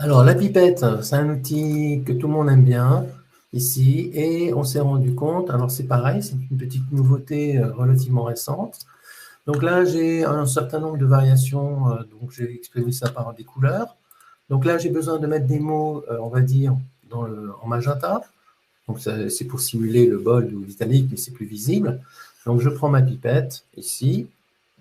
Alors, la pipette, c'est un outil que tout le monde aime bien ici, et on s'est rendu compte, alors c'est pareil, c'est une petite nouveauté relativement récente. Donc là, j'ai un certain nombre de variations, donc j'ai exprimé ça par des couleurs. Donc là, j'ai besoin de mettre des mots, on va dire, en magenta. Donc c'est pour simuler le bold ou l'italique, mais c'est plus visible. Donc je prends ma pipette ici,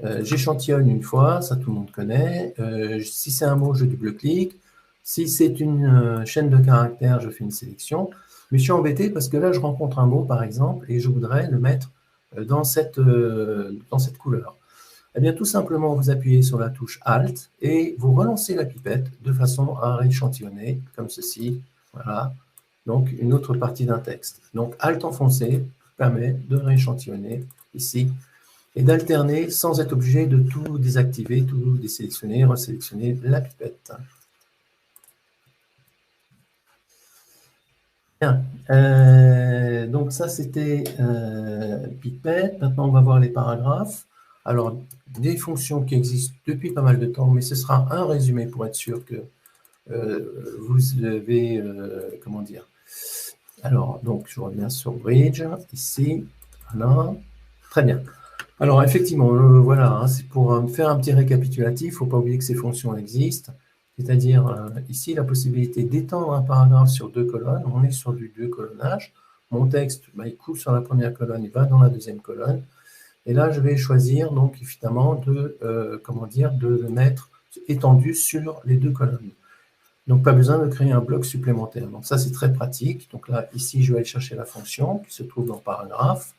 j'échantillonne une fois, ça tout le monde connaît. Si c'est un mot, je double-clique. Si c'est une chaîne de caractères, je fais une sélection. Mais je suis embêté parce que là, je rencontre un mot, par exemple, et je voudrais le mettre dans cette couleur. Eh bien, tout simplement, vous appuyez sur la touche Alt et vous relancez la pipette de façon à rééchantillonner, comme ceci. Voilà. Donc, une autre partie d'un texte. Donc, Alt enfoncé permet de rééchantillonner ici et d'alterner sans être obligé de tout désactiver, tout désélectionner, resélectionner la pipette. Bien. Donc ça, c'était pipette. Maintenant, on va voir les paragraphes. Alors, des fonctions qui existent depuis pas mal de temps, mais ce sera un résumé pour être sûr que vous avez, comment dire. Alors, donc, je reviens sur Bridge, ici. Voilà. Très bien. Alors, effectivement, voilà, hein, c'est pour faire un petit récapitulatif. Il ne faut pas oublier que ces fonctions existent. C'est-à-dire, ici, la possibilité d'étendre un paragraphe sur 2 colonnes. On est sur du 2 colonnage. Mon texte, il coupe sur la première colonne, il va dans la deuxième colonne. Et là, je vais choisir, donc, évidemment, de le mettre étendu sur les 2 colonnes. Donc, pas besoin de créer un bloc supplémentaire. Donc, ça, c'est très pratique. Donc là, ici, je vais aller chercher la fonction qui se trouve dans paragraphe.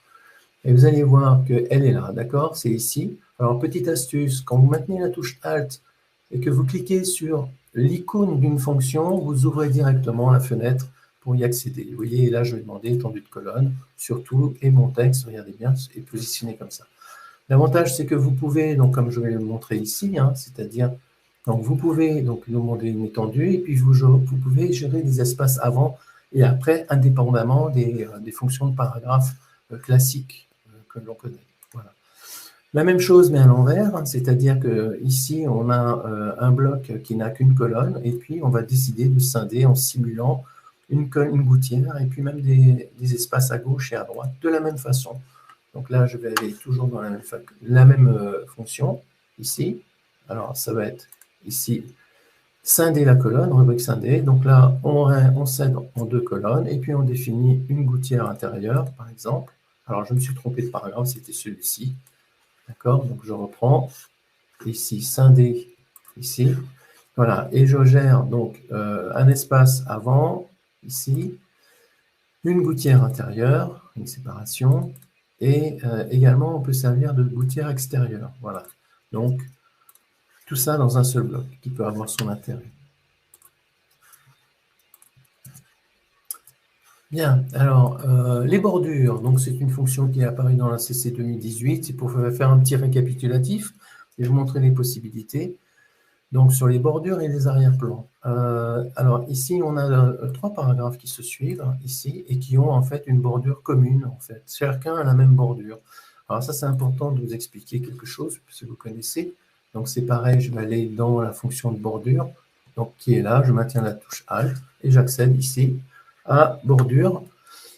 Et vous allez voir qu'elle est là, d'accord? C'est ici. Alors, petite astuce, quand vous maintenez la touche Alt et que vous cliquez sur l'icône d'une fonction, vous ouvrez directement la fenêtre pour y accéder. Vous voyez, là, je vais demander étendue de colonne sur tout, et mon texte, regardez bien, est positionné comme ça. L'avantage, c'est que vous pouvez, donc comme je vais le montrer ici, hein, c'est-à-dire, donc vous pouvez donc demander une étendue, et puis vous pouvez gérer des espaces avant et après, indépendamment des fonctions de paragraphe classiques que l'on connaît. Voilà. La même chose, mais à l'envers, hein, c'est-à-dire qu'ici, on a un bloc qui n'a qu'une colonne, et puis on va décider de scinder en simulant une gouttière, et puis même des espaces à gauche et à droite, de la même façon. Donc là, je vais aller toujours dans la même fonction, ici. Alors, ça va être ici, scinder la colonne, rubrique scindée. Donc là, on scinde en 2 colonnes, et puis on définit une gouttière intérieure, par exemple. Alors, je me suis trompé de paragraphe, c'était celui-ci. D'accord? Donc, je reprends. Ici, scinder, ici. Voilà. Et je gère donc un espace avant, ici, une gouttière intérieure, une séparation, et également, on peut servir de gouttière extérieure. Voilà. Donc, tout ça dans un seul bloc qui peut avoir son intérêt. Bien, alors, les bordures, donc c'est une fonction qui est apparue dans la CC 2018, c'est pour faire un petit récapitulatif et vous montrer les possibilités. Donc, sur les bordures et les arrière-plans. Alors, ici, on a 3 paragraphes qui se suivent, ici, et qui ont en fait une bordure commune, en fait. Chacun a la même bordure. Alors, ça, c'est important de vous expliquer quelque chose, puisque vous connaissez. Donc, c'est pareil, je vais aller dans la fonction de bordure, donc qui est là, je maintiens la touche Alt, et j'accède ici à bordure.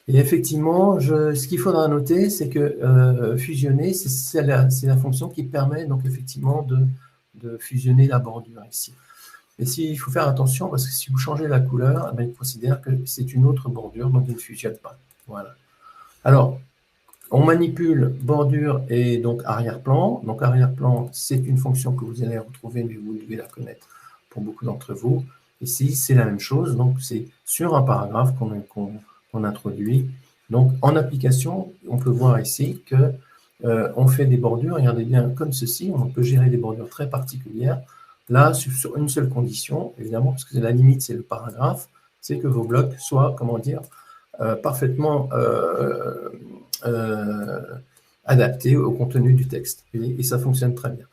Et effectivement, ce qu'il faudra noter, c'est que fusionner, c'est la fonction qui permet donc effectivement de fusionner la bordure ici. Et il faut faire attention, parce que si vous changez la couleur, il considère que c'est une autre bordure, donc il ne fusionne pas. Voilà. Alors, on manipule bordure et donc arrière-plan. Donc arrière-plan, c'est une fonction que vous allez retrouver, mais vous devez la connaître pour beaucoup d'entre vous. Ici, c'est la même chose. Donc, c'est sur un paragraphe qu'on introduit. Donc, en application, on peut voir ici que on fait des bordures, regardez bien, comme ceci. On peut gérer des bordures très particulières. Là, sur une seule condition, évidemment, parce que la limite, c'est le paragraphe, c'est que vos blocs soient, comment dire, parfaitement adaptés au contenu du texte. Et ça fonctionne très bien.